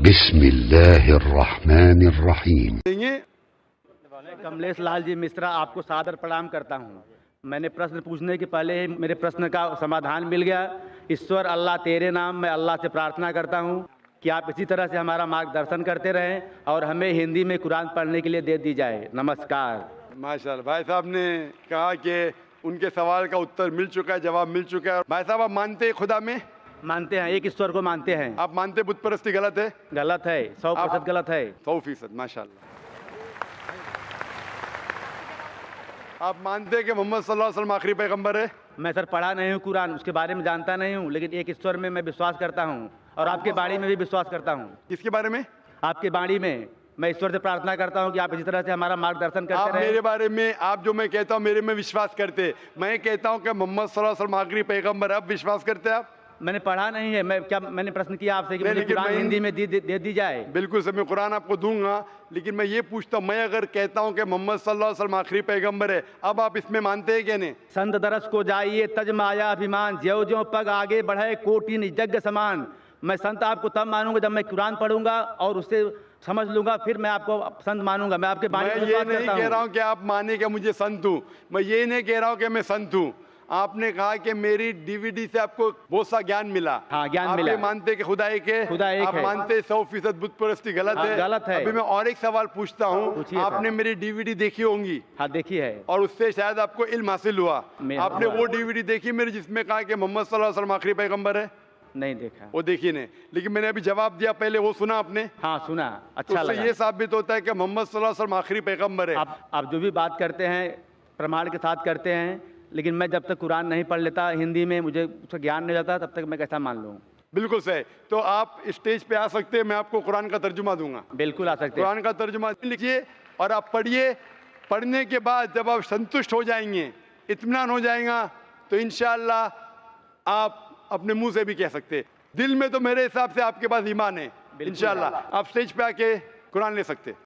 बिस्मिल्लाहिर्रहमानिर्रहीम। कमलेश लाल जी मिश्रा आपको सादर प्रणाम करता हूँ। मैंने प्रश्न पूछने के पहले ही मेरे प्रश्न का समाधान मिल गया। ईश्वर अल्लाह तेरे नाम मैं अल्लाह से प्रार्थना करता हूँ कि आप इसी तरह से हमारा मार्गदर्शन करते रहें और हमें हिंदी में कुरान पढ़ने के लिए दे दी जाए। नमस्कार। माशाल्लाह, भाई साहब ने कहा कि उनके सवाल का उत्तर मिल चुका है, जवाब मिल चुका है। भाई साहब, आप मानते हैं खुदा में? मानते हैं, एक ईश्वर को मानते हैं। आप मानते बुत परस्ती गलत है? गलत है, 100% गलत है। 100%। माशाल्लाह। आप मानते हैं कि मोहम्मद सल्लल्लाहु अलैहि वसल्लम आखिरी पैगंबर है? मैं सर पढ़ा नहीं हूँ कुरान, उसके बारे में जानता नहीं हूँ, लेकिन एक ईश्वर में मैं विश्वास करता हूँ और आपके बाणी में भी विश्वास करता हूँ। किसके बारे में? आपके बाणी में मैं ईश्वर से प्रार्थना करता हूँ कि आप इसी तरह से हमारा मार्गदर्शन करते आप रहें। मेरे बारे में, आप जो मैं कहता हूँ मेरे में विश्वास करते, मैं कहता हूँ कि मोहम्मद सल्लल्लाहु अलैहि वसल्लम आखिरी पैगंबर है, आप विश्वास करते हैं? आप? मैंने पढ़ा नहीं है। मैंने प्रश्न किया आपसे कि नहीं, मुझे लेकिन कुरान मैं हिंदी में दे दी जाए। बिल्कुल सर, मैं कुरान आपको दूंगा, लेकिन मैं ये पूछता हूँ, मैं अगर कहता हूँ कि मोहम्मद सल्लल्लाहु अलैहि वसल्लम आखिरी पैगंबर है, अब आप इसमें मानते हैं क्या? नहीं। संत दरस को जाइए तज माया अभिमान, ज्यों ज्यों पग आगे बढ़े कोटि निजज्ञ समान। मैं संत आपको तब मानूंगा जब मैं कुरान पढ़ूंगा और उससे समझ लूंगा, फिर मैं आपको संत मानूंगा। मैं आपके बारे में मैं ये नहीं कह रहा हूँ कि आप माने कि मुझे संत हूँ, मैं ये नहीं कह रहा हूँ कि मैं संत हूँ। आपने कहा कि मेरी डीवीडी से आपको बहुत सा ज्ञान मिला। हाँ, ज्ञान आप मिला। ये मानते कि खुदा एक है? खुदा एक आप है। मानते 100% बुत परस्ती गलत हाँ, है? गलत है। अभी मैं और एक सवाल पूछता हूँ, पूछिए आपने सर। मेरी डीवीडी देखी होंगी? हाँ, देखी है। और उससे शायद आपको इल्म हासिल हुआ। आपने हुआ। वो डीवीडी देखी मेरी जिसमें कहा कि मोहम्मद सल्लल्लाहु अलैहि वसल्लम आखिरी पैगंबर है? नहीं देखा। वो देखी नहीं, लेकिन मैंने अभी जवाब दिया पहले, वो सुना आपने? हाँ, सुना, तो अच्छा उससे लगा। ये साबित होता है कि मोहम्मद सल्लल्लाहु अलैहि वसल्लम आखिरी पैगंबर है। आप जो भी बात करते हैं प्रमाण के साथ करते हैं, लेकिन मैं जब तक कुरान नहीं पढ़ लेता हिंदी में, मुझे उसका ज्ञान नहीं जाता, तब तक मैं कैसा मान लूँ। बिल्कुल सही। तो आप स्टेज पे आ सकते हैं, मैं आपको कुरान का तर्जुमा दूंगा। बिल्कुल आ सकते हैं। कुरान का तर्जुमा लिखिए और आप पढ़िए। पढ़ने के बाद जब आप संतुष्ट हो जाएंगे, इत्मीनान हो जाएगा, तो इंशाअल्लाह आप अपने मुंह से भी कह सकते हैं। दिल में तो मेरे हिसाब से आपके पास ईमान है। इंशाअल्लाह आप स्टेज पे आके कुरान ले सकते हैं।